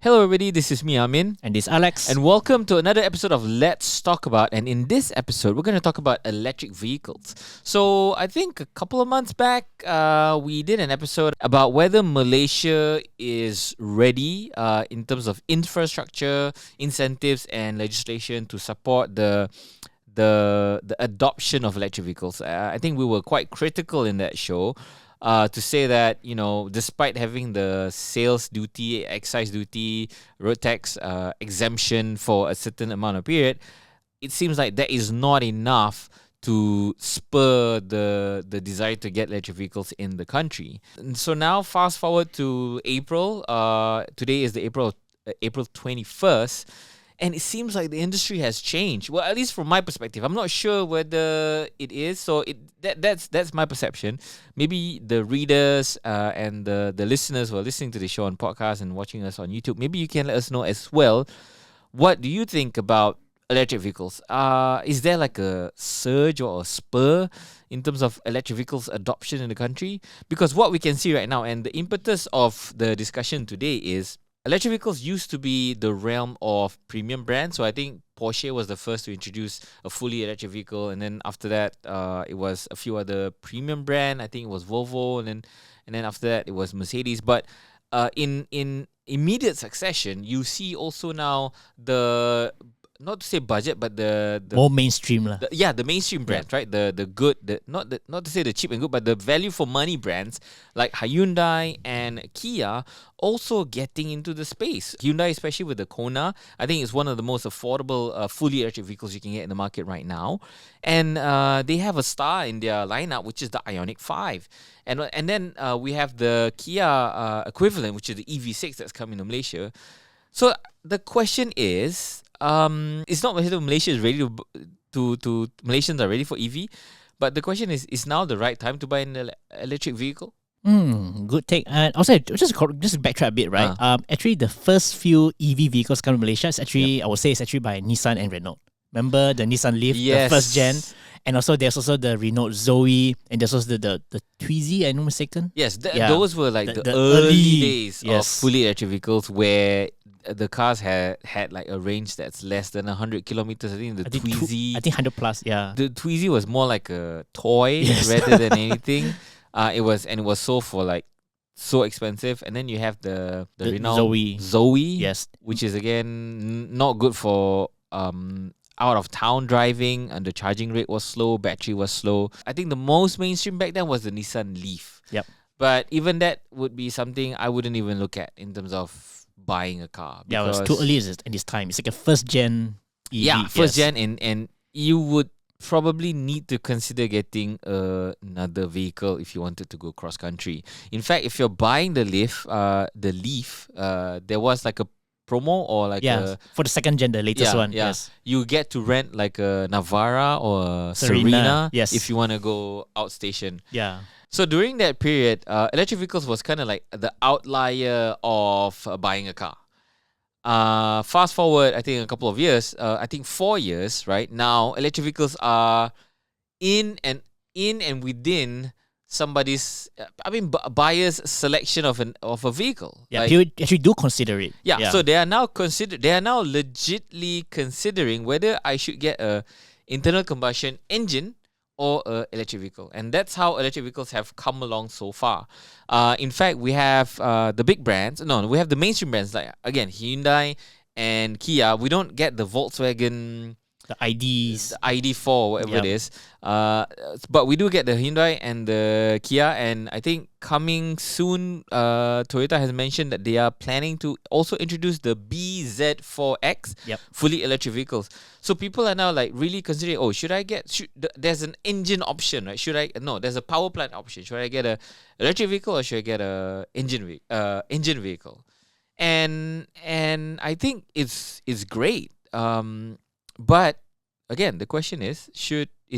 Hello everybody, this is me, Amin. And this is Alex. And welcome to another episode of Let's Talk About. And in this episode, we're going to talk about electric vehicles. So I think a couple of months back, we did an episode about whether Malaysia is ready in terms of infrastructure, incentives and legislation to support the adoption of electric vehicles. I think we were quite critical in that show. To say that, despite having the sales duty, excise duty, road tax exemption for a certain amount of period, it seems like that is not enough to spur the desire to get electric vehicles in the country. And so now, fast forward to April. Today is the April 21st. And it seems like the industry has changed. Well, at least from my perspective. I'm not sure whether it is. So that's my perception. Maybe the readers and the listeners who are listening to the show on podcast and watching us on YouTube, maybe you can let us know as well. What do you think about electric vehicles? Is there like a surge or a spur in terms of electric vehicles adoption in the country? Because what we can see right now, and the impetus of the discussion today is, electric vehicles used to be the realm of premium brands. So I think Porsche was the first to introduce a fully electric vehicle, and then after that, it was a few other premium brand. I think it was Volvo, and then after that, it was Mercedes. But in immediate succession, you see also now the, not to say budget, but the more mainstream lah. The mainstream brands, right? The good, not to say the cheap and good, but the value for money brands like Hyundai and Kia also getting into the space. Hyundai, especially with the Kona, I think is one of the most affordable fully electric vehicles you can get in the market right now. And they have a star in their lineup, which is the IONIQ 5. And then we have the Kia equivalent, which is the EV6 that's coming to Malaysia. So the question is, it's not whether Malaysia is ready to Malaysians are ready for EV, but the question is now the right time to buy an electric vehicle? Good take. And also, just backtrack a bit, right? Actually, the first few EV vehicles coming to Malaysia is actually, I would say, it's actually by Nissan and Renault. Remember the Nissan Leaf, yes, the first gen? And also, there's also the Renault Zoe, and there's also the Twizy, I'm not mistaken. Yes, those were like the early days of fully electric vehicles where the cars had like a range that's less than 100 kilometers. I think Twizy... I think 100 plus, yeah. The Twizy was more like a toy rather than anything. It was sold for like so expensive. And then you have the Renault Zoe, yes, which is again not good for out of town driving, and the charging rate was slow, battery was slow. I think the most mainstream back then was the Nissan Leaf. Yep. But even that would be something I wouldn't even look at in terms of buying a car. Yeah, it was too early at this time. It's like a first gen EV. Yeah, first gen, and you would probably need to consider getting another vehicle if you wanted to go cross country. In fact, if you're buying the Leaf, there was like a promo or like for the second gen, the latest one. Yeah. Yes, you get to rent like a Navara or a Serena, if you want to go outstation. Yeah. So during that period, electric vehicles was kind of like the outlier of buying a car. Fast forward, I think a couple of years, I think 4 years, right? Now, electric vehicles are in and within somebody's, buyer's selection of a vehicle. Yeah, people actually do consider it. Yeah, so they are now legitly considering whether I should get a internal combustion engine or an electric vehicle. And that's how electric vehicles have come along so far. In fact, we have the big brands. No, we have the mainstream brands like, again, Hyundai and Kia. We don't get the Volkswagen... The IDs. The ID4, whatever it is. But we do get the Hyundai and the Kia. And I think coming soon, Toyota has mentioned that they are planning to also introduce the BZ4X fully electric vehicles. So people are now like really considering, there's an engine option, right? There's a power plant option. Should I get a electric vehicle or should I get a engine vehicle? And I think it's great. But again, the question is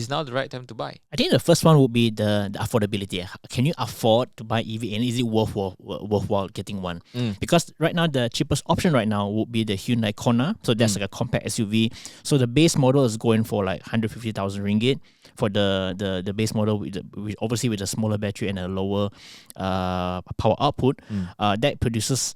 now the right time to buy? I think the first one would be the affordability. Can you afford to buy EV, and is it worthwhile getting one? Because right now the cheapest option right now would be the Hyundai Kona. So that's like a compact SUV. So the base model is going for like 150,000 ringgit for the base model, obviously with a smaller battery and a lower power output. That produces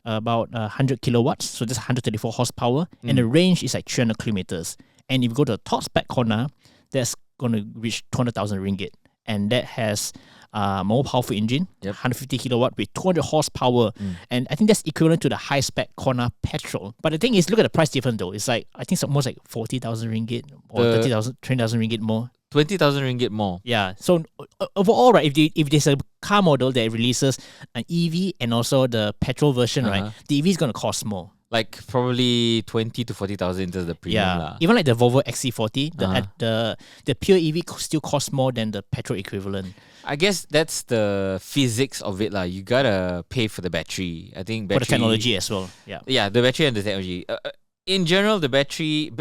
about 100 kilowatts, so that's 134 horsepower, and the range is like 300 kilometers. And if you go to the top spec corner, that's going to reach 200,000 ringgit, and that has more powerful engine, 150 kilowatt with 200 horsepower, and I think that's equivalent to the high spec Kona petrol. But the thing is, look at the price difference though. It's like I think it's almost like 40,000 ringgit or 20,000 ringgit more. 20,000 ringgit more. Yeah. So overall, right, if there's a car model that releases an EV and also the petrol version, right, the EV is going to cost more. Like probably 20 to 40,000 into the premium. Yeah. Even like the Volvo XC40, the pure EV still costs more than the petrol equivalent. I guess that's the physics of it lah. You gotta pay for the battery. I think battery, for the technology as well. Yeah. Yeah, the battery and the technology. In general, the battery,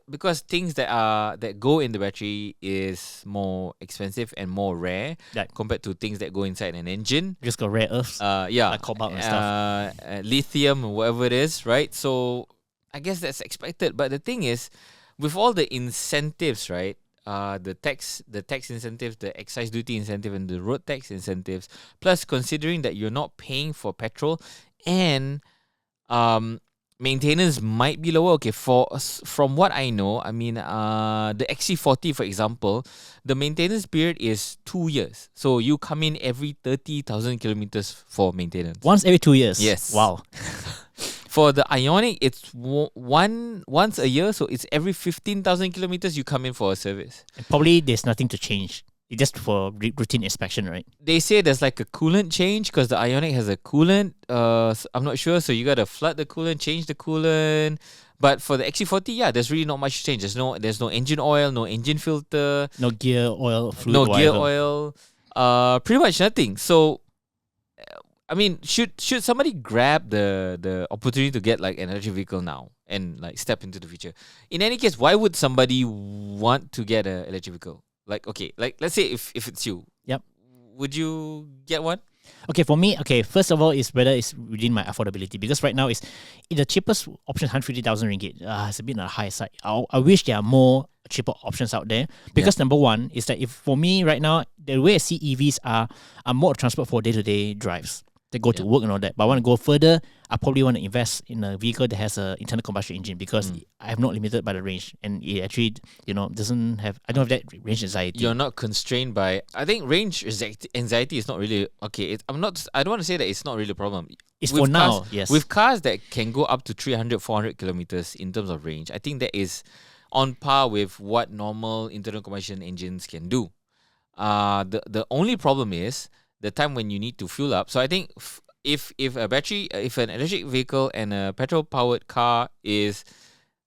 because things that go in the battery is more expensive and more rare compared to things that go inside an engine. Just got rare earths. Like cobalt and stuff. Lithium or whatever it is, right? So I guess that's expected. But the thing is, with all the incentives, right? The tax incentives, the excise duty incentive, and the road tax incentives, plus considering that you're not paying for petrol and maintenance might be lower. Okay, from what I know, I mean, the XC40, for example, the maintenance period is 2 years. So you come in every 30,000 kilometers for maintenance. Once every 2 years? Yes. Wow. For the IONIQ, it's once a year. So it's every 15,000 kilometers you come in for a service. And probably there's nothing to change. It's just for routine inspection, right? They say there's like a coolant change because the IONIQ has a coolant. I'm not sure. So you got to flood the coolant, change the coolant. But for the XC40, yeah, there's really not much change. There's no engine oil, no engine filter. No gear oil, fluid, no whatever. gear oil. Pretty much nothing. So, I mean, should somebody grab the opportunity to get like an electric vehicle now and like step into the future? In any case, why would somebody want to get an electric vehicle? Like, okay, like let's say if it's you, would you get one? Okay, for me, first of all, is whether it's within my affordability, because right now the cheapest option 150,000 ringgit. It's a bit on the high side. I wish there are more cheaper options out there, because number one is that if for me right now, the way I see EVs are more transport for day-to-day drives. They go to work and all that. But I want to go further. I probably want to invest in a vehicle that has an internal combustion engine, because I'm not limited by the range, and it actually, doesn't have. I don't have that range anxiety. You're not constrained by. I think range anxiety is not really okay. I don't want to say that it's not really a problem. It's with for now. Cars, yes. With cars that can go up to 300, 400 kilometers in terms of range, I think that is on par with what normal internal combustion engines can do. The only problem is the time when you need to fuel up. So I think if an electric vehicle and a petrol powered car is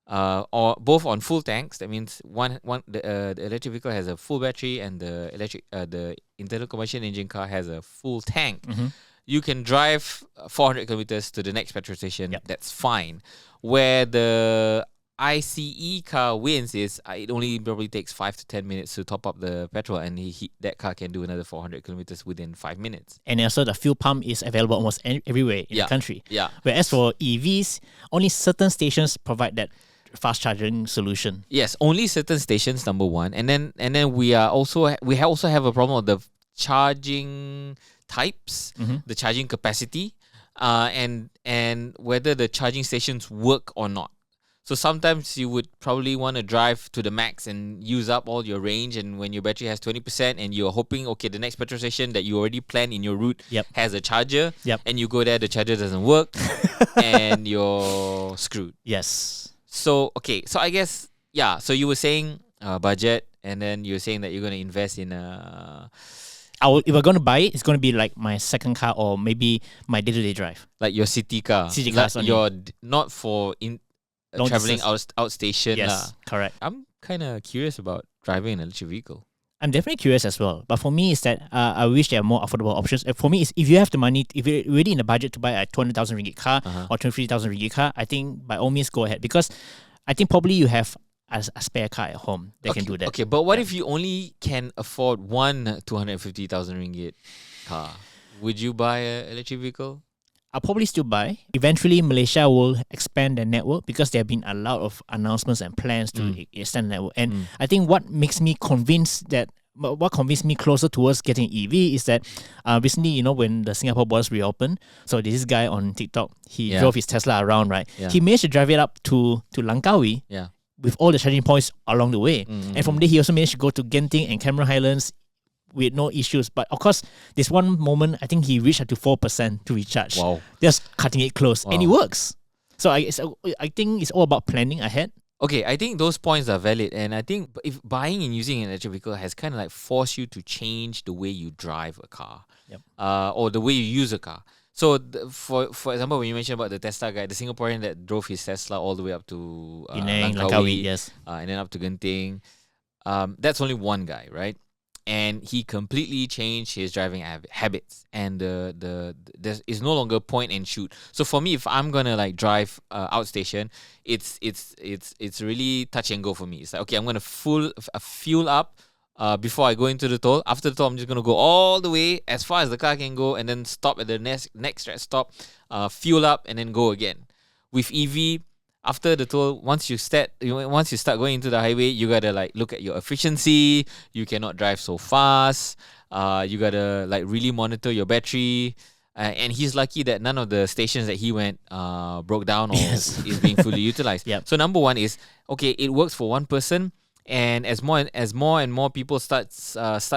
or both on full tanks, that means the electric vehicle has a full battery and the internal combustion engine car has a full tank. You can drive 400 kilometers to the next petrol station. That's fine. Where the ICE car wins is it only probably takes 5 to 10 minutes to top up the petrol, and that car can do another 400 kilometers within 5 minutes. And also the fuel pump is available almost everywhere in the country. Yeah. Whereas for EVs, only certain stations provide that fast charging solution. Yes, only certain stations, number one, and then we also have a problem of the charging types, the charging capacity, and whether the charging stations work or not. So sometimes you would probably want to drive to the max and use up all your range, and when your battery has 20% and you're hoping, okay, the next petrol station that you already planned in your route has a charger, and you go there, the charger doesn't work, and you're screwed. Yes. So, okay, so I guess, so you were saying budget, and then you're saying that you're going to invest in a... If I'm going to buy it, it's going to be like my second car or maybe my day-to-day drive. Like your city car. City cars only. You're not for... traveling outstation. Yes, correct. I'm kind of curious about driving an electric vehicle. I'm definitely curious as well. But for me, is that I wish there are more affordable options. For me, is if you have the money, if you're really in the budget to buy a 200,000 ringgit car or 23,000 ringgit car, I think by all means go ahead, because I think probably you have a spare car at home that can do that. Okay, but what if you only can afford one 250,000 ringgit car? Would you buy an electric vehicle? I'll probably still buy. Eventually, Malaysia will expand their network, because there have been a lot of announcements and plans to extend the network. And I think what makes me convinced that what convinced me closer towards getting EV is that recently, when the Singapore borders reopened, so this guy on TikTok, he drove his Tesla around, right? Yeah. He managed to drive it up to Langkawi with all the charging points along the way. And from there, he also managed to go to Genting and Cameron Highlands with no issues. But of course, this one moment, I think he reached up to 4% to recharge. Wow. Just cutting it close. And it works. So I think it's all about planning ahead. Okay, I think those points are valid, and I think if buying and using an electric vehicle has kind of like forced you to change the way you drive a car, or the way you use a car. So for example, when you mentioned about the Tesla guy, the Singaporean that drove his Tesla all the way up to Penang, Langkawi, yes, and then up to Genting, that's only one guy, right? And he completely changed his driving habits, and there is no longer point and shoot. So for me, if I'm gonna like drive outstation, it's really touch and go for me. It's like, okay, I'm gonna fuel up before I go into the toll. After the toll, I'm just gonna go all the way as far as the car can go, and then stop at the next rest stop, fuel up, and then go again. With EV, after the toll, once you start going into the highway, you gotta like look at your efficiency. You cannot drive so fast. You gotta like really monitor your battery. And he's lucky that none of the stations that he went broke down or is being fully utilized. Yep. So number one is, okay, it works for one person, and as more and more people start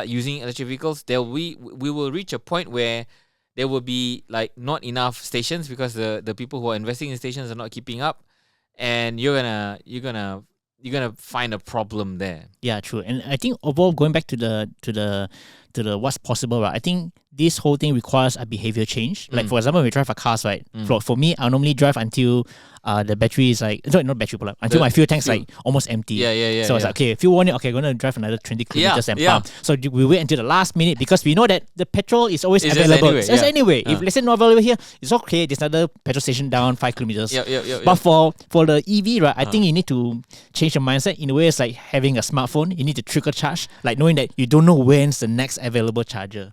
using electric vehicles, we will reach a point where there will be like not enough stations because the people who are investing in stations are not keeping up. And you're gonna find a problem there. Yeah, true. And I think overall, going back to the what's possible, right? I think this whole thing requires a behavior change. Like for example, when we drive our cars, right? For me, I normally drive until the battery is like not battery, but until my fuel tank's like almost empty. Yeah. So it's like, okay, fuel warning. Okay, gonna drive another 20 kilometers and pump. So we wait until the last minute because we know that the petrol is always available. Anyway, if let's say not available here, it's okay. There's another petrol station down 5 kilometers. But for the EV, right? I think you need to change your mindset in a way. It's like having a smartphone. You need to trickle charge, like knowing that you don't know when's the next available charger.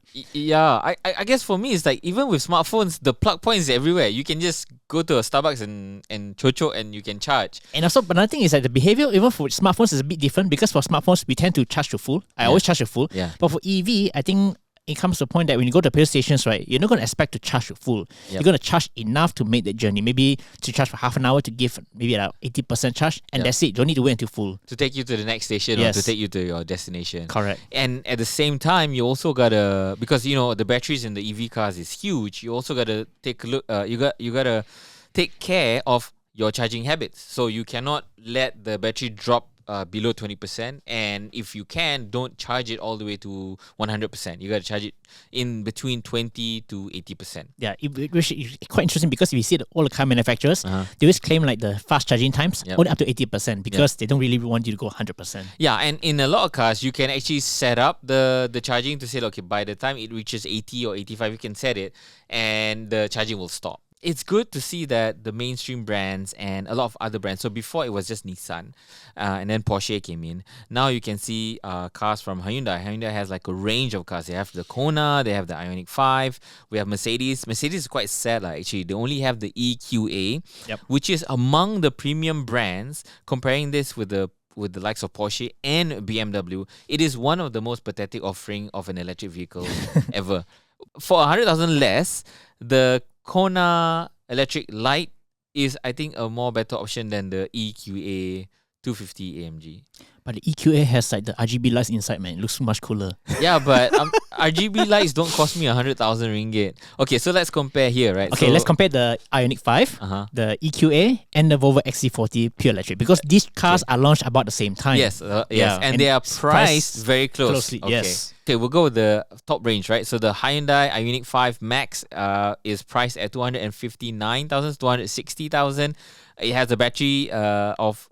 I guess for me, it's like even with smartphones, the plug points everywhere. You can just go to a Starbucks and chocho and you can charge. And also, but another thing is that the behavior even for smartphones is a bit different because for smartphones we tend to charge to full. I always charge to full. Yeah. But for EV, I think it comes to a point that when you go to petrol stations, right, you're not going to expect to charge to full. You're going to charge enough to make the journey. Maybe to charge for half an hour to give maybe like 80% charge, and that's it. You don't need to wait until full. To take you to the next station or to take you to your destination. Correct. And at the same time, you also gotta, because the batteries in the EV cars is huge. You also gotta take a look. You gotta take care of your charging habits. So you cannot let the battery drop below 20%, and if you can, don't charge it all the way to 100%. You got to charge it in between 20 to 80%. Yeah, it's quite interesting because if you see all the car manufacturers, they always claim like the fast charging times only up to 80% because they don't really want you to go 100%. Yeah, and in a lot of cars, you can actually set up the charging to say, okay, by the time it reaches 80 or 85, you can set it and the charging will stop. It's good to see that the mainstream brands and a lot of other brands, so before it was just Nissan and then Porsche came in. Now you can see cars from Hyundai. Hyundai has like a range of cars. They have the Kona, they have the IONIQ 5, we have Mercedes. Mercedes is quite sad actually. They only have the EQA, which is among the premium brands. Comparing this with the likes of Porsche and BMW, it is one of the most pathetic offering of an electric vehicle ever. For 100,000 less, the Kona electric light is, I think, a more better option than the EQA 250 AMG. But the EQA has like the RGB lights inside, man. It looks much cooler. Yeah, but RGB lights don't cost me 100,000 ringgit. Okay, so let's compare here, right? Okay, let's compare the IONIQ 5, the EQA, and the Volvo XC40 pure electric because these cars are launched about the same time. Yes, and they are priced very closely. Okay. Yes. Okay, we'll go with the top range, right? So the Hyundai IONIQ 5 Max is priced at 259,000 to 260,000. It has a battery of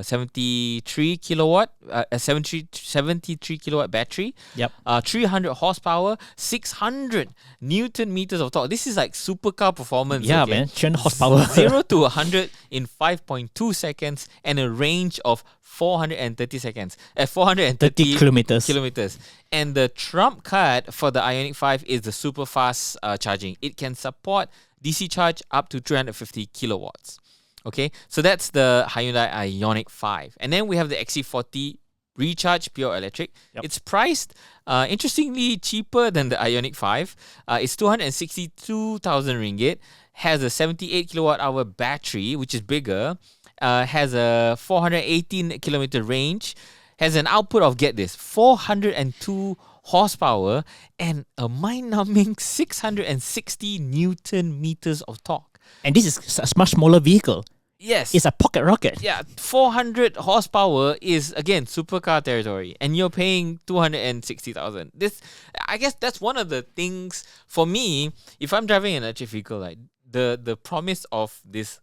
73 kilowatt, 73 kilowatt battery. 300 horsepower, 600 Newton meters of torque. This is like supercar performance. Yeah, man, 300 horsepower. 0 to 100 in 5.2 seconds and a range of 430 seconds. 430 kilometers. And the trump card for the IONIQ 5 is the super fast charging. It can support DC charge up to 350 kilowatts. Okay, so that's the Hyundai IONIQ 5. And then we have the XC40 recharge pure electric. Yep. It's priced interestingly cheaper than the IONIQ 5. It's 262,000 ringgit. Has a 78 kilowatt hour battery, which is bigger. Has a 418 kilometer range. Has an output of, get this, 402 horsepower and a mind-numbing 660 Newton meters of torque. And this is a much smaller vehicle. Yes. It's a pocket rocket. Yeah, 400 horsepower is, again, supercar territory, and you're paying 260,000. This, I guess that's one of the things for me, if I'm driving an electric vehicle, like the promise of this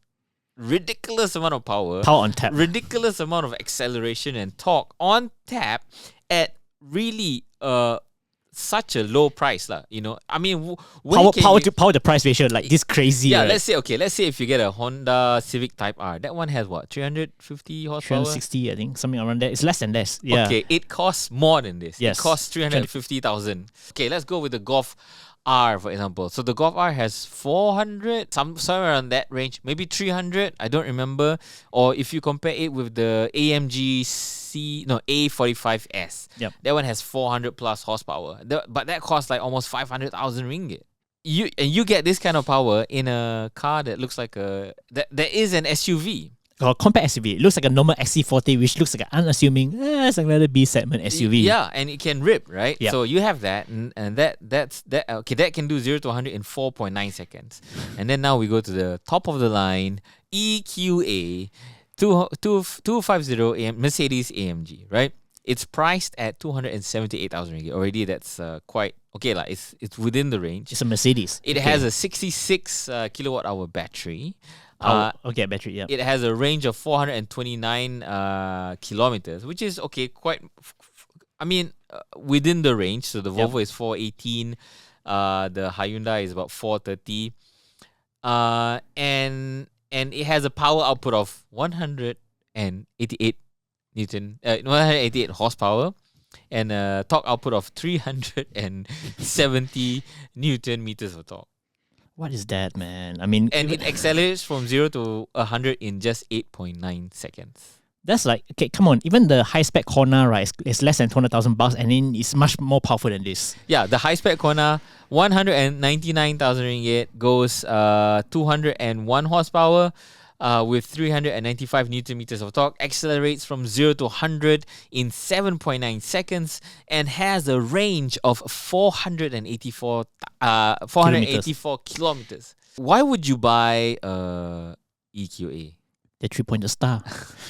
ridiculous amount of power on tap, ridiculous amount of acceleration and torque on tap at really such a low price lah. You know, I mean, power to price ratio like this crazy. Yeah, right? let's say if you get a Honda Civic Type R, that one has what, 350 horsepower, 360, I think, something around that. It's less than this. Yeah. Okay, it costs more than this. Yes. It costs 350,000. Okay, let's go with the Golf R, for example. So the Golf R has 400, somewhere around that range, maybe 300, I don't remember. Or if you compare it with the AMG A45S, Yep. that one has 400 plus horsepower. But that costs like almost 500,000 ringgit. You get this kind of power in a car that looks like that is an SUV. Or compact SUV. It looks like a normal XC40, which looks like an unassuming, it's like another B segment SUV. Yeah, and it can rip, right? Yep. So you have that, and that's okay. That can do 0 to 100 in 4.9 seconds. And then now we go to the top of the line EQA 250 Mercedes AMG, right? It's priced at 278,000 ringgit. Already that's quite okay. Like it's within the range. It's a Mercedes. It has a 66 kilowatt hour battery. Okay, battery, yeah. It has a range of 429 kilometers, which is okay, quite. I mean, within the range. So the Volvo is 418, the Hyundai is about 430, and it has a power output of 188 Newton, 188 horsepower, and a torque output of 370 Newton meters of torque. What is that, man? I mean, And it accelerates from 0 to 100 in just 8.9 seconds. That's like, okay, come on. Even the high spec Kona, right, is less than 200,000 bucks, and then it's much more powerful than this. Yeah, the high spec Kona, 199,000 ringgit, goes 201 horsepower. With 395 Newton meters of torque, accelerates from 0 to 100 in 7.9 seconds, and has a range of 484 kilometers. Why would you buy EQA? The 3-pointer star.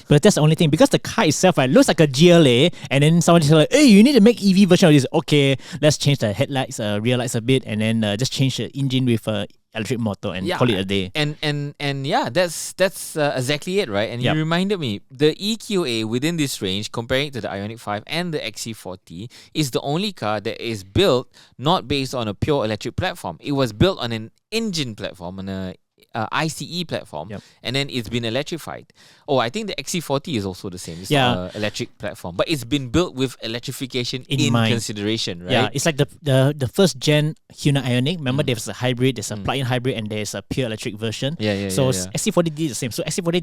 But that's the only thing, because the car itself, right, looks like a GLA, and then someone just like, hey, you need to make EV version of this. Okay, let's change the headlights, rear lights a bit, and then just change the engine with electric motor and call it a day. And yeah, that's exactly it, right? And Yep. you reminded me, the EQA within this range, comparing it to the IONIQ 5 and the XC40, is the only car that is built not based on a pure electric platform. It was built on an engine platform, on a ICE platform, Yep. and then it's been electrified. Oh, I think the XC40 is also the same. It's Yeah. not an electric platform, but it's been built with electrification in mind. consideration, right? Yeah, it's like the first gen Hyundai IONIQ. Remember, there's a hybrid, there's a plug-in hybrid, and there's a pure electric version. So XC40 did the same. So XC40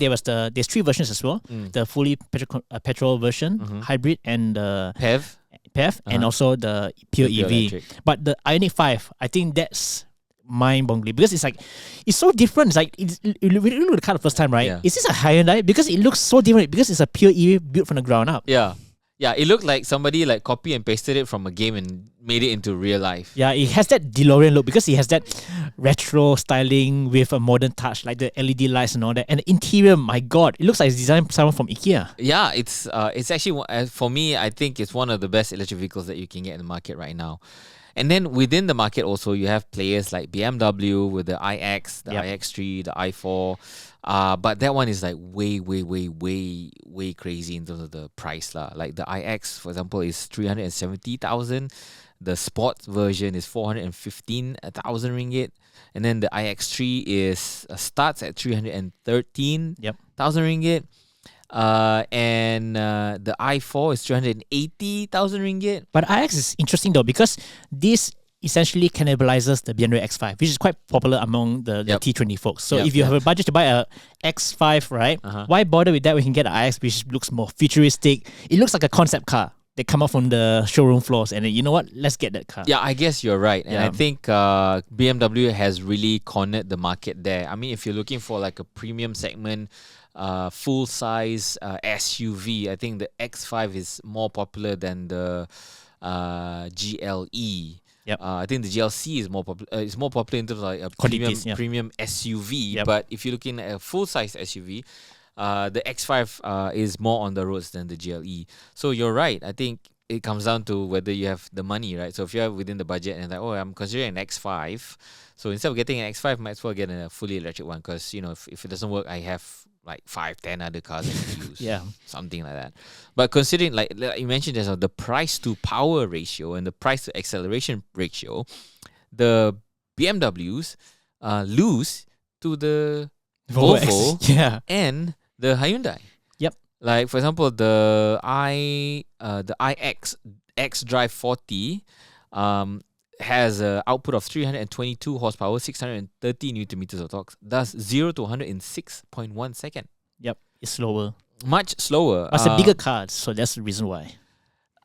there's 3 versions as well: the fully petrol version, hybrid, and the PHEV, and also the pure pure EV. electric. But the IONIQ 5, I think that's mind-boggling, because it's like, it's so different. It's like, you look at the car the first time, right? Yeah. Is this a Hyundai? Because it looks so different, because it's a pure EV built from the ground up. Yeah. It looked like somebody like copy and pasted it from a game and made it into real life. Yeah, it has that DeLorean look, because it has that retro styling with a modern touch, like the LED lights and all that. And the interior, my God, it looks like it's designed by someone from IKEA. Yeah, it's actually, for me, I think it's one of the best electric vehicles that you can get in the market right now. And then within the market also, you have players like BMW with the iX, the iX3, the i4. But that one is like way crazy in terms of the price lah. Like the iX, for example, is 370,000. The sports version is 415,000 ringgit. And then the iX3 starts at 313,000 ringgit. And the i4 is 380,000 ringgit. But iX is interesting though, because this essentially cannibalizes the BMW X5, which is quite popular among the T20 folks. So if you have a budget to buy a X5, right, why bother with that when you can get an iX, which looks more futuristic? It looks like a concept car. They come up from the showroom floors, and then, you know what? Let's get that car. Yeah, I guess you're right. And I think BMW has really cornered the market there. I mean, if you're looking for like a premium segment, full-size SUV, I think the X5 is more popular than the GLE. I think the GLC is more popular. It's more popular in terms of like a premium SUV. But if you're looking at a full-size SUV, the X5 is more on the roads than the GLE. So you're right. I think it comes down to whether you have the money, right? So if you're within the budget and like, oh, I'm considering an X5, so instead of getting an X5, might as well get a fully electric one, because if it doesn't work, I have like 5-10 other cars I can use. Something like that. But considering, like you mentioned, there's the price to power ratio and the price to acceleration ratio, the BMWs lose to the Volvo and the Hyundai. Like, for example, the iX xDrive 40 has an output of 322 horsepower, 630 Newton meters of torque, does 0 to 100 in 6.1 seconds. It's slower. Much slower. But it's a bigger car, so that's the reason why.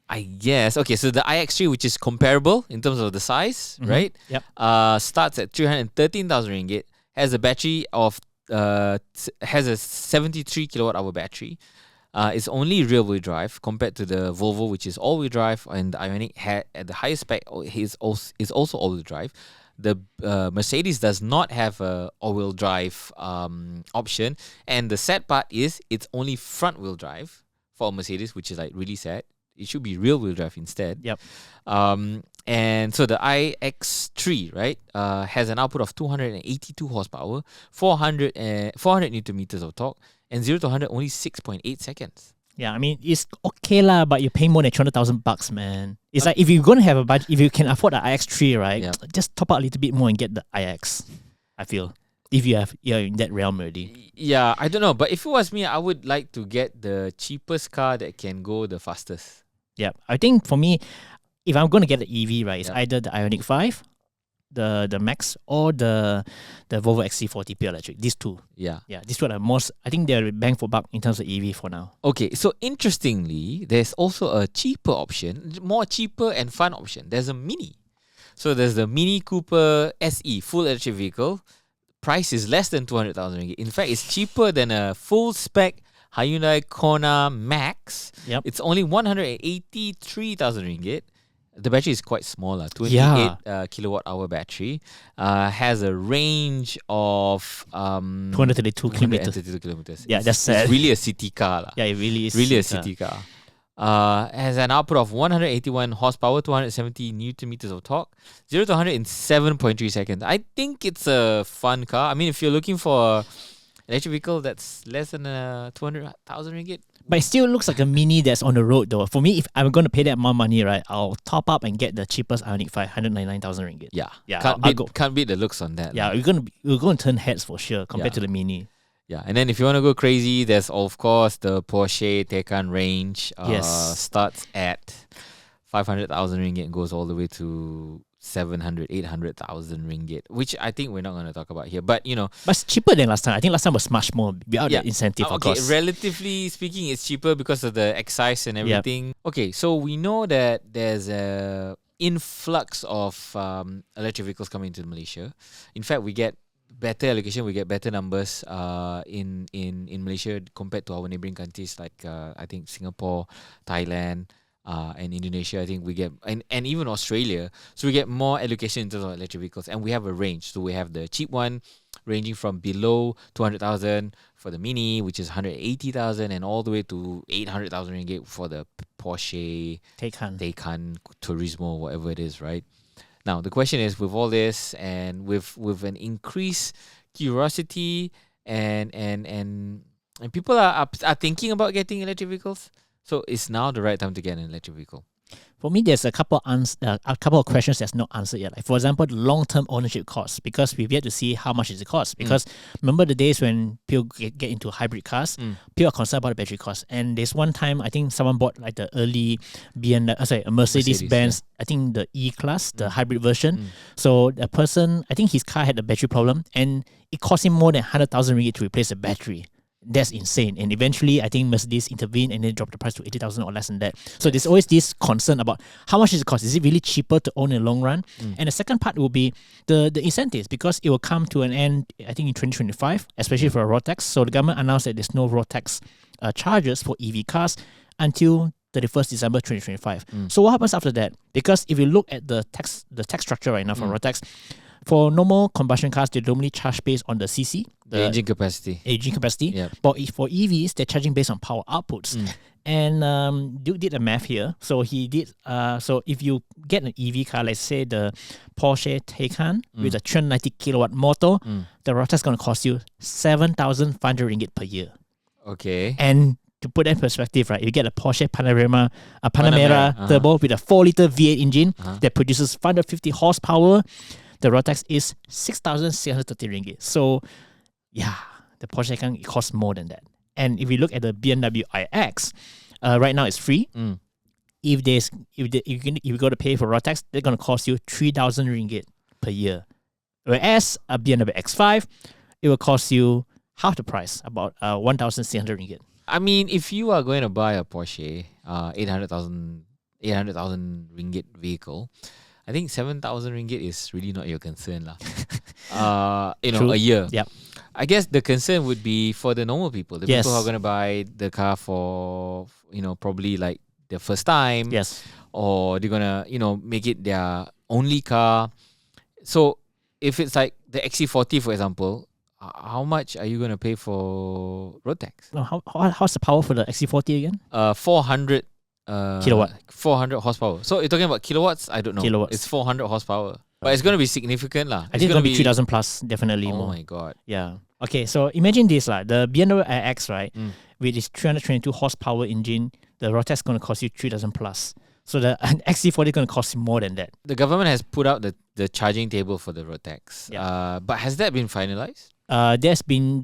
I guess. Okay, so the iX3, which is comparable in terms of the size, right? Starts at 313,000 ringgit, has a battery of has a 73 kilowatt hour battery. It's only rear-wheel drive compared to the Volvo, which is all-wheel drive, and the IONIQ at the highest spec is also all-wheel drive. The Mercedes does not have a all-wheel drive option, and the sad part is it's only front-wheel drive for a Mercedes, which is like really sad. It should be rear-wheel drive instead. And so the iX3, right, has an output of 282 horsepower, 400 Newton meters of torque, and 0 to 100 only 6.8 seconds. I mean, it's okay lah, but you're paying more than $200,000, man. It's like, if you're going to have a budget, if you can afford the iX3, right, just top up a little bit more and get the iX, I feel. If you're in that realm already. I don't know. But if it was me, I would like to get the cheapest car that can go the fastest. I think for me, if I'm going to get the EV, right, it's either the IONIQ 5, the Max, or the Volvo XC40 pure electric. These two. These two are the most, I think they're bang for buck in terms of EV for now. Okay, so interestingly, there's also a cheaper option, more cheaper and fun option. There's a Mini. So there's the Mini Cooper SE, full electric vehicle. Price is less than 200,000 ringgit. In fact, it's cheaper than a full spec Hyundai Kona Max. It's only 183,000 ringgit. The battery is quite small, 28 kilowatt hour battery. Has a range of 232 kilometers. That's sad. It's really a city car. It really is. Really a city car. Has an output of 181 horsepower, 270 Newton meters of torque, 0 to 100 in 7.3 seconds. I think it's a fun car. I mean, if you're looking for an electric vehicle that's less than 200,000 ringgit. But it still looks like a Mini that's on the road, though. For me, if I'm going to pay that amount of money, right, I'll top up and get the cheapest IONIQ 5, 199,000 ringgit. Can't beat the looks on that. We're going to turn heads for sure compared to the Mini. And then if you want to go crazy, there's of course the Porsche Taycan range. Starts at 500,000 ringgit and goes all the way to 700, 800,000 ringgit, which I think we're not going to talk about here. But, but it's cheaper than last time. I think last time was much more without the incentive, of course. Relatively speaking, it's cheaper because of the excise and everything. Okay, so we know that there's a influx of electric vehicles coming into Malaysia. In fact, we get better allocation, we get better numbers in Malaysia compared to our neighboring countries like I think Singapore, Thailand, and Indonesia. I think we get and even Australia. So we get more allocation in terms of electric vehicles, and we have a range. So we have the cheap one ranging from below 200,000 for the Mini, which is 180,000, and all the way to 800,000 ringgit for the Porsche Taycan Turismo, whatever it is, right? Now, the question is, with all this and with an increased curiosity and people are thinking about getting electric vehicles, so it's now the right time to get an electric vehicle. For me, there's a couple of questions that's not answered yet. Like for example, the long-term ownership cost, because we've yet to see how much is it cost. Because remember the days when people get into hybrid cars, people are concerned about the battery cost. And there's one time I think someone bought like the early a Mercedes-Benz, I think the E-Class, the hybrid version. So the person, I think his car had a battery problem, and it cost him more than 100,000 ringgit to replace the battery. That's insane. And eventually, I think Mercedes intervened and then dropped the price to 80,000 or less than that. So there's always this concern about how much does it cost? Is it really cheaper to own in the long run? And the second part will be the incentives, because it will come to an end, I think, in 2025, especially for a road tax. So the government announced that there's no road tax charges for EV cars until 31st December 2025. So what happens after that? Because if you look at the tax structure right now for road tax, for normal combustion cars, they normally charge based on the CC, the engine capacity. Yep. But for EVs, they're charging based on power outputs. And Duke did the math here. So he did. So if you get an EV car, let's say the Porsche Taycan with a 390 kilowatt motor, the road tax is going to cost you 7,500 ringgit per year. Okay. And to put that in perspective, right, you get a Porsche Panamera turbo with a 4-liter V8 engine that produces 550 horsepower. The road tax is 6,630 ringgit. So, yeah, the Porsche can cost more than that. And if you look at the BMW iX, right now it's free. If you go to pay for road tax, they're going to cost you 3,000 ringgit per year. Whereas a BMW X5, it will cost you half the price, about 1,600 ringgit. I mean, if you are going to buy a Porsche 800,000 ringgit vehicle, I think 7,000 ringgit is really not your concern lah. True. A year. Yep. I guess the concern would be for the normal people, the people who are going to buy the car for, probably like their first time. Yes. Or they're going to, make it their only car. So if it's like the XC40, for example, how much are you going to pay for road tax? No, how's the power for the XC40 again? 400 kilowatt. 400 horsepower. So you're talking about kilowatts? I don't know. Kilowatts. It's 400 horsepower. But it's going to be significant lah. I think it's going to be 3,000 plus, definitely more. Oh my god. Yeah. Okay, so imagine this lah. The BMW iX, right, with its 322 horsepower engine, the road tax is going to cost you 3,000 plus. So the XC40 is going to cost you more than that. The government has put out the charging table for the road tax. Yeah. But has that been finalized? That's been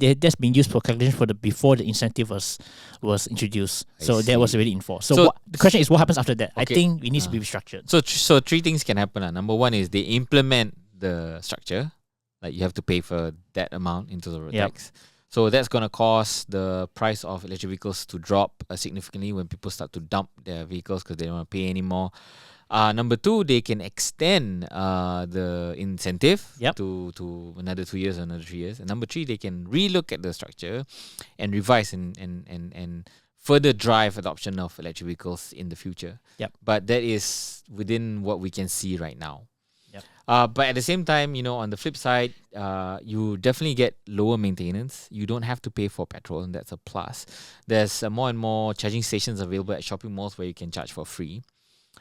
used for calculation for before the incentive was introduced. So that was already enforced. So the question is, what happens after that? Okay. I think it needs to be restructured. So three things can happen. Number one is they implement the structure, like you have to pay for that amount into the road tax. So that's going to cause the price of electric vehicles to drop significantly when people start to dump their vehicles because they don't want to pay anymore. Number two, they can extend the incentive to another 2 years or another 3 years. And number three, they can relook at the structure and revise and further drive adoption of electric vehicles in the future. Yep. But that is within what we can see right now. Yep. But at the same time, on the flip side, you definitely get lower maintenance. You don't have to pay for petrol, and that's a plus. There's more and more charging stations available at shopping malls where you can charge for free.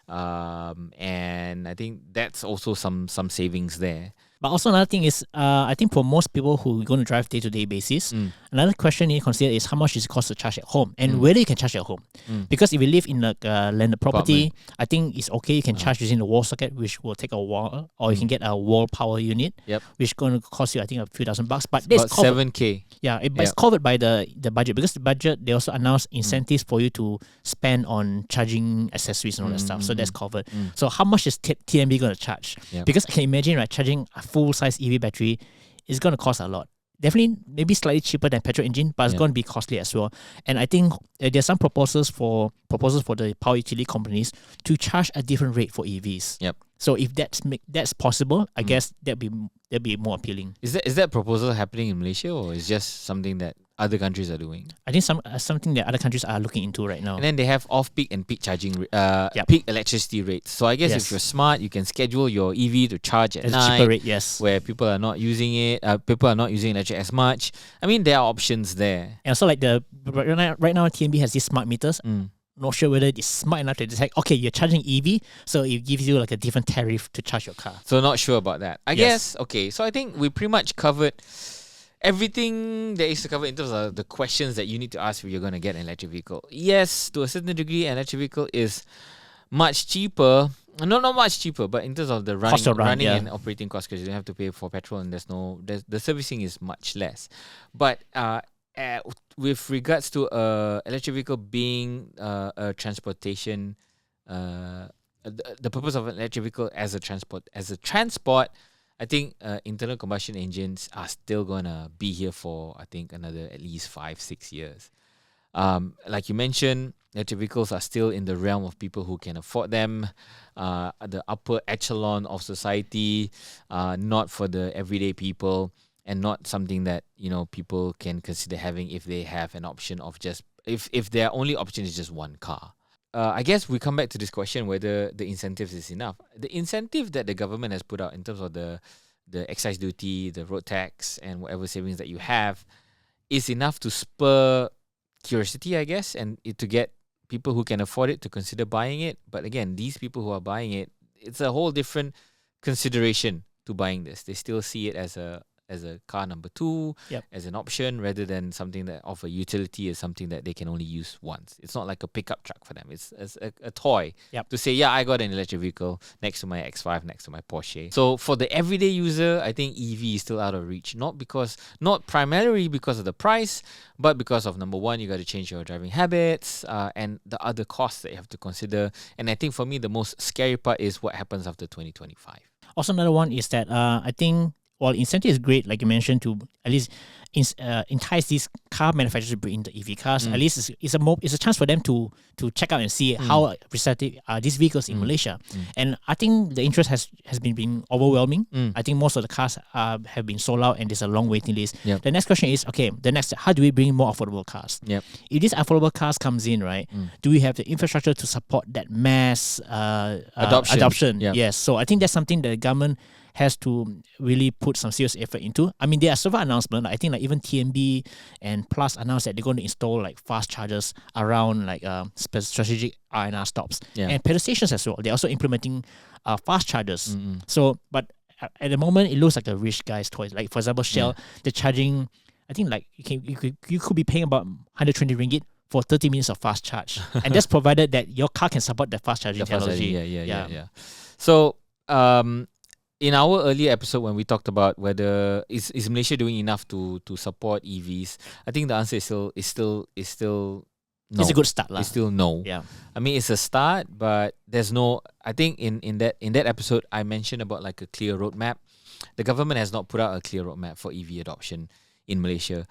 And I think that's also some savings there. But also another thing is, I think for most people who are going to drive day-to-day basis, another question you consider is how much does it cost to charge at home and whether you can charge at home. Because if you live in a landed property, I think it's okay. You can charge using the wall socket, which will take a while, or you can get a wall power unit, which is going to cost you, I think, a few $1,000. But it's about covered. 7K. Yeah, but it's covered by the budget, because the budget, they also announced incentives for you to spend on charging accessories and all that stuff. So that's covered. So how much is TNB going to charge? Because I can imagine, right, charging a full-size EV battery is going to cost a lot. Definitely, maybe slightly cheaper than petrol engine, but it's going to be costly as well. And I think there's some proposals for the power utility companies to charge a different rate for EVs. Yep. So if that's possible, I guess that'd be more appealing. Is that proposal happening in Malaysia, or is just something that other countries are doing? I think something that other countries are looking into right now. And then they have off-peak and peak charging, peak electricity rates. So I guess if you're smart, you can schedule your EV to charge at night. Cheaper rate, yes. Where people are not using it, people are not using electric as much. I mean, there are options there. And also, like right now, TNB has these smart meters. Not sure whether it's smart enough to detect, okay, you're charging EV, so it gives you like a different tariff to charge your car. So not sure about that. I guess, okay, so I think we pretty much covered everything there is to cover in terms of the questions that you need to ask if you're going to get an electric vehicle. Yes, to a certain degree, an electric vehicle is much cheaper. No, not much cheaper, but in terms of the running yeah. and operating costs, because you don't have to pay for petrol and the servicing is much less. But with regards to electric vehicle being a transportation, the purpose of an electric vehicle as a transport, I think internal combustion engines are still gonna be here for, I think, another at least 5-6 years. Like you mentioned, electric vehicles are still in the realm of people who can afford them, the upper echelon of society, not for the everyday people, and not something that people can consider having if they have an option of just if their only option is just one car. I guess we come back to this question whether the incentives is enough. The incentive that the government has put out in terms of the excise duty, the road tax, and whatever savings that you have is enough to spur curiosity, I guess, and to get people who can afford it to consider buying it. But again, these people who are buying it, it's a whole different consideration to buying this. They still see it as a car number 2, as an option, rather than something that offer utility as something that they can only use once. It's not like a pickup truck for them. It's a toy to say, yeah, I got an electric vehicle next to my X5, next to my Porsche. So for the everyday user, I think EV is still out of reach. Not primarily because of the price, but because of, number one, you got to change your driving habits and the other costs that you have to consider. And I think for me, the most scary part is what happens after 2025. Also, another one is that I think, while incentive is great, like you mentioned, to at least entice these car manufacturers to bring in the EV cars. At least it's a chance for them to check out and see how receptive are these vehicles in Malaysia. And I think the interest has been overwhelming. I think most of the cars have been sold out, and there's a long waiting list. The next question is, how do we bring more affordable cars? If these affordable cars comes in, right, do we have the infrastructure to support that mass adoption? Yes. So I think that's something the government has to really put some serious effort into. I mean, there are several announcements. I think like even TMB and Plus announced that they're going to install like fast chargers around like strategic R&R stops and petrol stations as well. They're also implementing fast chargers. So, but at the moment, it looks like a rich guy's toy. Like for example, Shell, they're charging. I think like you could be paying about 120 ringgit for 30 minutes of fast charge, and that's provided that your car can support the fast charging technology. So, in our earlier episode when we talked about whether is Malaysia doing enough to support EVs, I think the answer is still no. It's a good start, It's still no. Yeah. I mean, it's a start, but there's no. I think in that episode I mentioned about like a clear roadmap. The government has not put out a clear roadmap for EV adoption in Malaysia.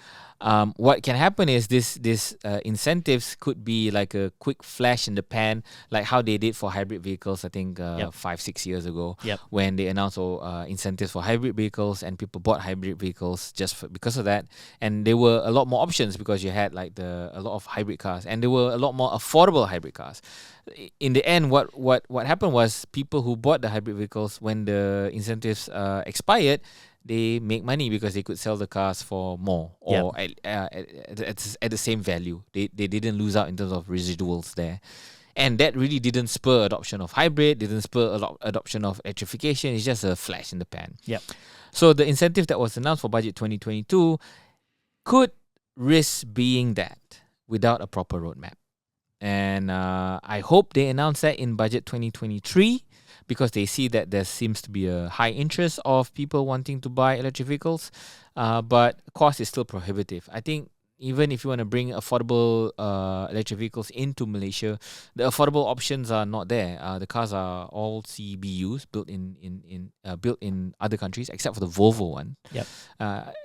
What can happen is this incentives could be like a quick flash in the pan, like how they did for hybrid vehicles, I think 5-6 years ago, when they announced incentives for hybrid vehicles, and people bought hybrid vehicles because of that. And there were a lot more options because you had like a lot of hybrid cars, and there were a lot more affordable hybrid cars. In the end, what happened was people who bought the hybrid vehicles, when the incentives expired, they make money because they could sell the cars for more or at the same value. They didn't lose out in terms of residuals there. And that really didn't spur adoption of hybrid, didn't spur adoption of electrification. It's just a flash in the pan. So the incentive that was announced for budget 2022 could risk being that without a proper roadmap. And I hope they announce that in budget 2023, because they see that there seems to be a high interest of people wanting to buy electric vehicles, but cost is still prohibitive. I think even if you want to bring affordable electric vehicles into Malaysia, the affordable options are not there. The cars are all CBUs built in other countries, except for the Volvo one.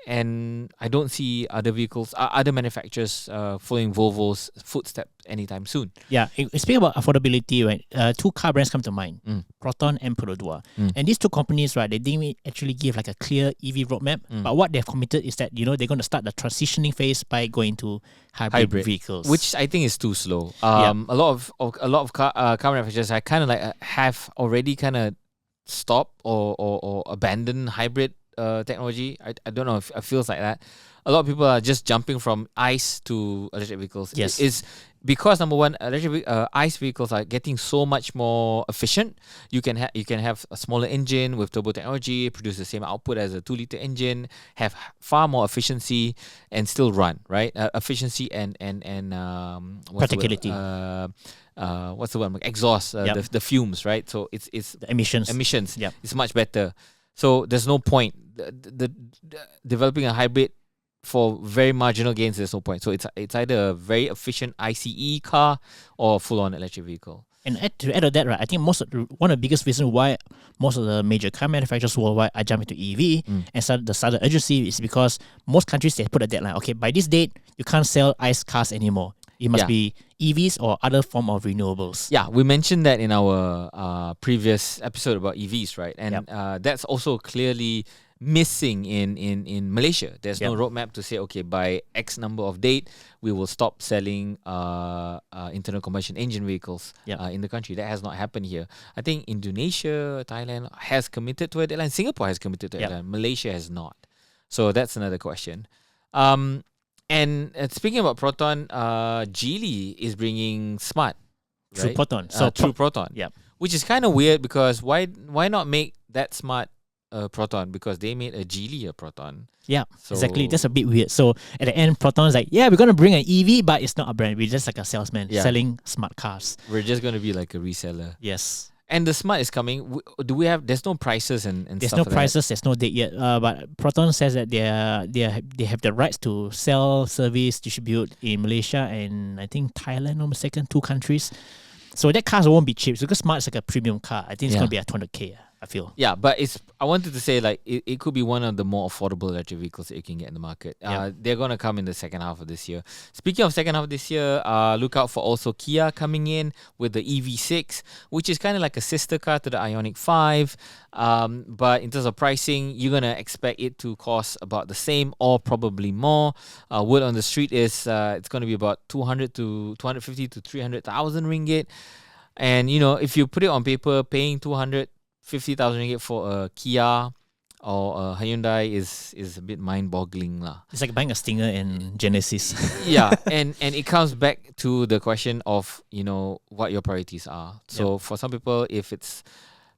And I don't see other vehicles, other manufacturers following Volvo's footsteps anytime soon. Speaking about affordability, right? Two car brands come to mind: Proton and Perodua. And these two companies, right? They didn't actually give like a clear EV roadmap, but what they've committed is that they're going to start the transitioning phase by going to hybrid vehicles, which I think is too slow. A lot of car manufacturers I kind of like have already kind of stopped or abandoned hybrid technology. I don't know if it feels like that. A lot of people are just jumping from ICE to electric vehicles. It's because number one, ICE vehicles are getting so much more efficient. You can have a smaller engine with turbo technology, produce the same output as a 2-liter engine, have far more efficiency, and still run, right? Efficiency and practicality. what's the word? Exhaust, the fumes, right? So it's the emissions. Yep. It's much better. So there's no point. The developing a hybrid for very marginal gains, there's no point. So it's either a very efficient ICE car or a full-on electric vehicle. And to add to that, right, I think one of the biggest reasons why most of the major car manufacturers worldwide are jumping to EV and started urgency is because most countries, they put a deadline. Okay, by this date, you can't sell ICE cars anymore. It must be EVs or other form of renewables. Yeah, we mentioned that in our previous episode about EVs, right? And that's also clearly missing in Malaysia. There's no roadmap to say, okay, by X number of date, we will stop selling internal combustion engine vehicles in the country. That has not happened here. I think Indonesia, Thailand has committed to a deadline. Singapore has committed to a deadline. Malaysia has not. So that's another question. And speaking about Proton, Geely is bringing Smart. Through right? Proton. Through Proton. Yeah. Which is kind of weird because why not make that Smart Proton? Because they made a Geely a Proton. Yeah, exactly. That's a bit weird. So at the end, Proton's like, we're going to bring an EV, but it's not a brand. We're just like a salesman selling smart cars. We're just going to be like a reseller. Yes. And the Smart is coming. There's no prices and there's stuff no prices. There's no date yet. But Proton says that they have the rights to sell, service, distribute in Malaysia and I think Thailand, or second, 2 countries. So that car won't be cheap. So because Smart is like a premium car. I think it's going to be at 200K. I feel. Yeah, but I wanted to say like it could be one of the more affordable electric vehicles that you can get in the market. They're gonna come in the second half of this year. Speaking of second half of this year, look out for also Kia coming in with the EV6, which is kind of like a sister car to the IONIQ 5. But in terms of pricing, you're gonna expect it to cost about the same or probably more. Word on the street is it's gonna be about 250 to 300,000 ringgit. And if you put it on paper, paying 250,000 ringgit for a Kia or a Hyundai is a bit mind-boggling lah. It's like buying a Stinger and Genesis. Yeah, and it comes back to the question of what your priorities are. So for some people, if it's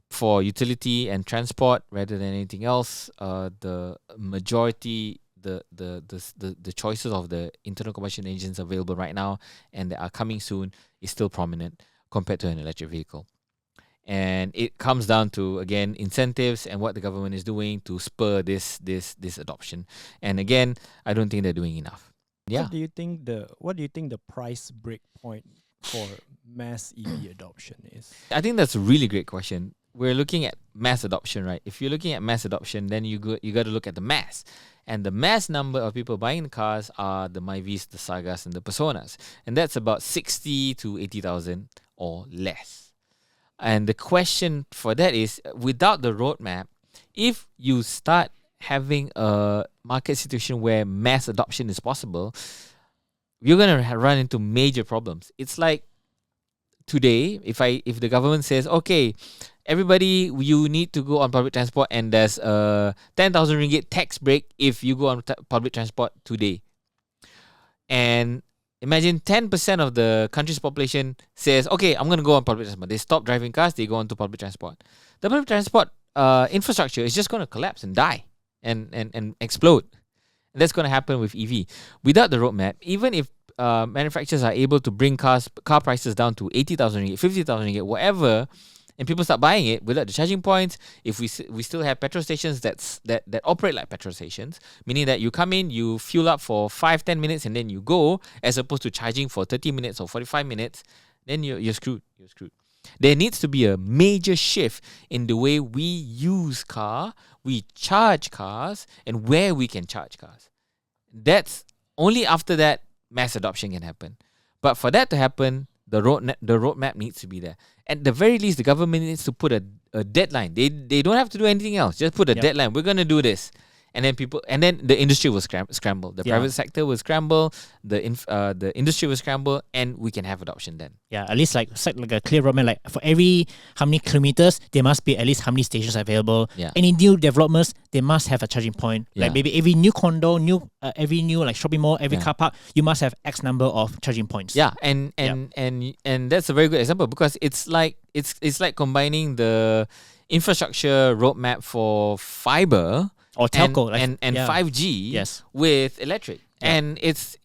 for utility and transport rather than anything else, the majority, the choices of the internal combustion engines available right now and that are coming soon is still prominent compared to an electric vehicle. And it comes down to, again, incentives and what the government is doing to spur this adoption. And again, I don't think they're doing enough. Yeah. What do you think the price break point for mass EV adoption is? I think that's a really great question. We're looking at mass adoption, right? If you're looking at mass adoption, then you got to look at the mass. And the mass number of people buying cars are the Myvis, the Sagas, and the Personas. And that's about 60 to 80,000 or less. And the question for that is, without the roadmap, if you start having a market situation where mass adoption is possible, you're going to run into major problems. It's like today, if the government says, okay, everybody, you need to go on public transport and there's a 10,000 ringgit tax break if you go on public transport today. And imagine 10% of the country's population says, okay, I'm going to go on public transport. They stop driving cars, they go on to public transport. The public transport infrastructure is just going to collapse and die and explode. And that's going to happen with EV. Without the roadmap, even if manufacturers are able to bring car prices down to 80,000 ringgit, 50,000 ringgit, whatever, and people start buying it without the charging points, if we still have petrol stations that operate like petrol stations, meaning that you come in, you fuel up for 5-10 minutes and then you go, as opposed to charging for 30 minutes or 45 minutes, then you're screwed. There needs to be a major shift in the way we use we charge cars, and where we can charge cars. That's only after that mass adoption can happen. But for that to happen, the roadmap needs to be there. At the very least, the government needs to put a deadline. They don't have to do anything else. Just put a deadline. We're going to do this. And then the industry will scramble. The private sector will scramble. The industry will scramble, and we can have adoption then. Yeah, at least set like a clear roadmap. Like for every how many kilometers, there must be at least how many stations available. Yeah. Any new developments, they must have a charging point. Yeah. Like maybe every new condo, every new like shopping mall, every car park, you must have X number of charging points. Yeah, and that's a very good example, because it's like combining the infrastructure roadmap for fiber. Or telco. And 5G with electric. And it's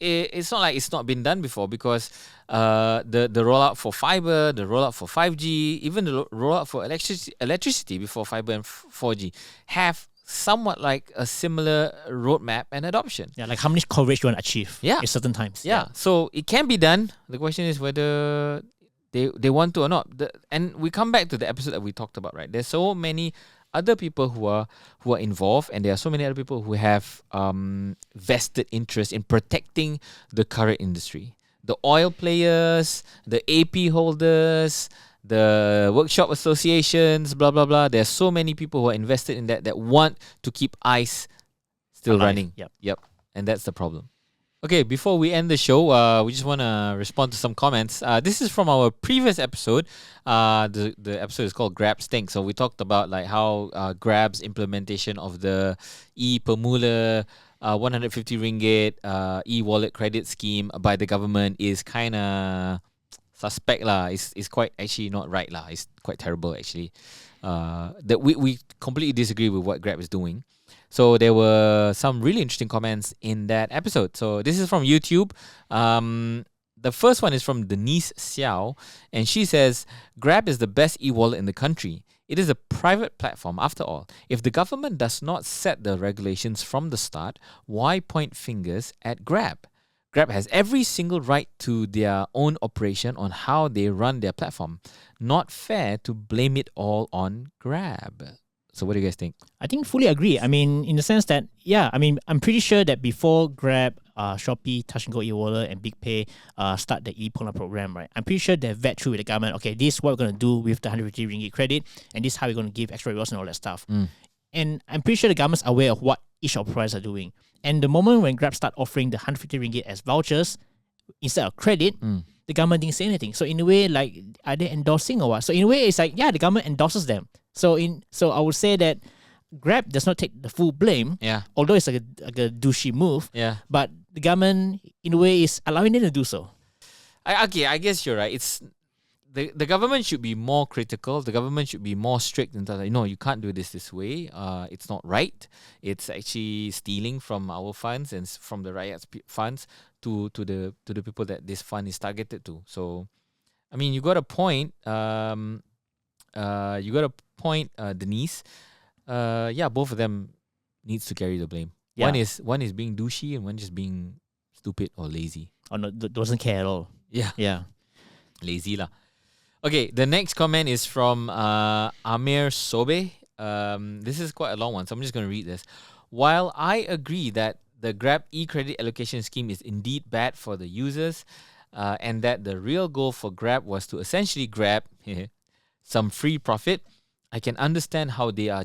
not like it's not been done before, because the rollout for fiber, the rollout for 5G, even the rollout for electricity before fiber and 4G have somewhat like a similar roadmap and adoption. Yeah, like how many coverage you want to achieve at certain times. Yeah. So it can be done. The question is whether they want to or not. And we come back to the episode that we talked about, right? There's so many other people who are involved, and there are so many other people who have vested interest in protecting the current industry. The oil players, the AP holders, the workshop associations, blah blah blah. There's so many people who are invested in that want to keep ICE still running. Yep. And that's the problem. Okay, before we end the show, we just want to respond to some comments. This is from our previous episode. The episode is called Grab Stink. So we talked about like how Grab's implementation of the e-Permula 150 ringgit e-wallet credit scheme by the government is kind of suspect lah. It's quite actually not right lah. It's quite terrible actually. That we completely disagree with what Grab is doing. So there were some really interesting comments in that episode. So this is from YouTube. The first one is from Denise Xiao, and she says, Grab is the best e-wallet in the country. It is a private platform after all. If the government does not set the regulations from the start, why point fingers at Grab? Grab has every single right to their own operation on how they run their platform. Not fair to blame it all on Grab. So what do you guys think? I think fully agree. I mean, in the sense that, I'm pretty sure that before Grab, Shopee, Touch 'n Go e-wallet, and BigPay start the e-Permula program, right? I'm pretty sure they've vet through with the government, okay, this is what we're going to do with the 150 ringgit credit, and this is how we're going to give extra rewards and all that stuff. And I'm pretty sure the government's aware of what each of the providers are doing. And the moment when Grab start offering the 150 ringgit as vouchers instead of credit, the government didn't say anything. So in a way, like, are they endorsing or what? So in a way, it's like, the government endorses them. So I would say that Grab does not take the full blame. Yeah. Although it's like a douchey move. Yeah. But the government, in a way, is allowing them to do so. I guess you're right. It's the government should be more critical. The government should be more strict and like, no, you can't do this way. It's not right. It's actually stealing from our funds and from the riot's funds to the people that this fund is targeted to. So, I mean, you got a point. Denise. Both of them needs to carry the blame. Yeah. One is being douchey and one just being stupid or lazy. Or no, doesn't care at all. Yeah. Lazy lah. Okay, the next comment is from Amir Sobe. This is quite a long one, so I'm just going to read this. While I agree that the Grab e-credit allocation scheme is indeed bad for the users, and that the real goal for Grab was to essentially grab some free profit, I can understand how they are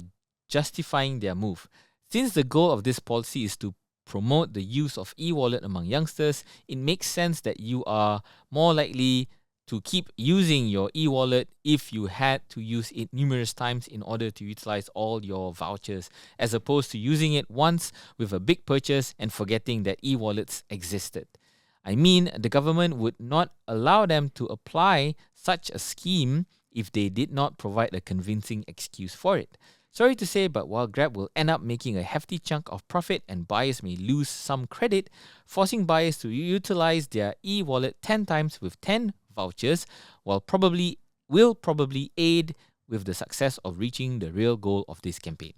justifying their move. Since the goal of this policy is to promote the use of e-wallet among youngsters, it makes sense that you are more likely to keep using your e-wallet if you had to use it numerous times in order to utilize all your vouchers, as opposed to using it once with a big purchase and forgetting that e-wallets existed. I mean, the government would not allow them to apply such a scheme if they did not provide a convincing excuse for it. Sorry to say, but while Grab will end up making a hefty chunk of profit and buyers may lose some credit, forcing buyers to utilize their e-wallet 10 times with 10 vouchers will probably aid with the success of reaching the real goal of this campaign.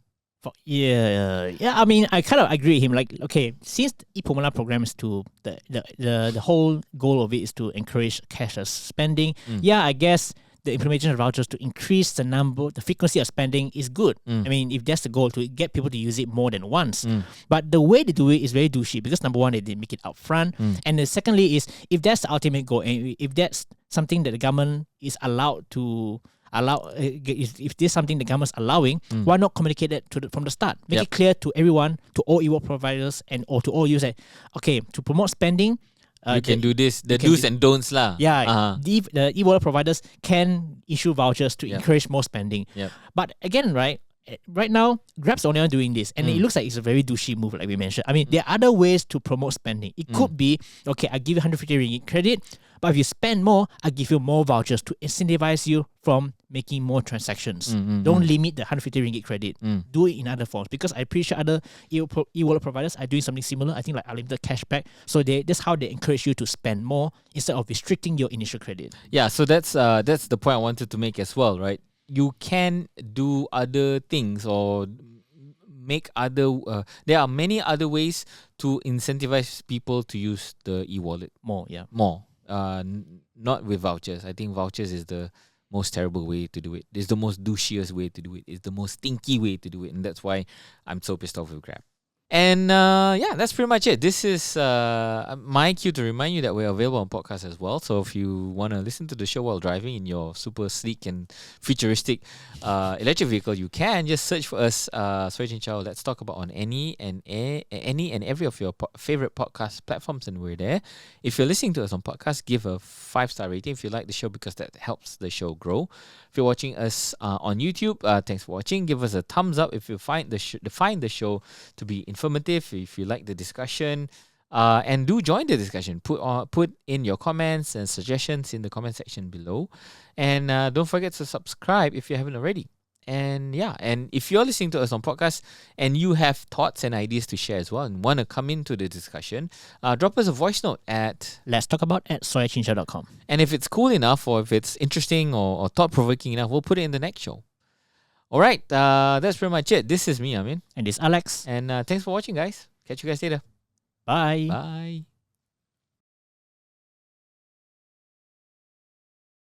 I mean, I kind of agree with him. Like, okay, since the e-Permula program is to the whole goal of it is to encourage cashless spending. I guess the implementation of vouchers to increase the frequency of spending is good. I mean, if that's the goal, to get people to use it more than once. But the way they do it is very douchey because number one, they didn't make it up front. And then secondly is, if that's the ultimate goal and if that's something that the government is allowed to if there's something the government's allowing, why not communicate that from the start? Make it clear to everyone, to all e-wallet providers or to all users, okay, to promote spending, you can do this, the do's and don'ts lah. The e-wallet providers can issue vouchers to encourage more spending. But again, right now, Grab's the only one doing this, and it looks like it's a very douchey move, like we mentioned. I mean, there are other ways to promote spending. It could be, okay, I give you 150 ringgit credit, but if you spend more, I give you more vouchers to incentivize you from making more transactions. Mm. Don't limit the 150 ringgit credit. Mm. Do it in other forms, because I pretty sure other e-wallet providers are doing something similar. I think like unlimited cashback. So that's how they encourage you to spend more instead of restricting your initial credit. Yeah, so that's the point I wanted to make as well, right? You can do other things or make other. There are many other ways to incentivize people to use the e-wallet More, yeah. more. Not with vouchers. I think vouchers is the most terrible way to do it. It's the most douchiest way to do it. It's the most stinky way to do it, and that's why I'm so pissed off with Grab. And yeah, that's pretty much it. This is my cue to remind you that we're available on podcast as well. So if you want to listen to the show while driving in your super sleek and futuristic electric vehicle, you can just search for us, Sway Chin Chow. Let's talk about on any and every of your favorite podcast platforms, and we're there. If you're listening to us on podcast, give a 5-star rating if you like the show, because that helps the show grow. If you're watching us on YouTube, thanks for watching. Give us a thumbs up if you find the show to be informative, if you like the discussion, and do join the discussion. Put in your comments and suggestions in the comment section below, and don't forget to subscribe if you haven't already. And yeah, and if you're listening to us on podcast and you have thoughts and ideas to share as well and want to come into the discussion, drop us a voice note at Let's talk about at soyachinsha.com. And if it's cool enough, or if it's interesting or thought-provoking enough, we'll put it in the next show. All right, that's pretty much it. This is me, Amin. And this is Alex. And thanks for watching, guys. Catch you guys later. Bye. Bye.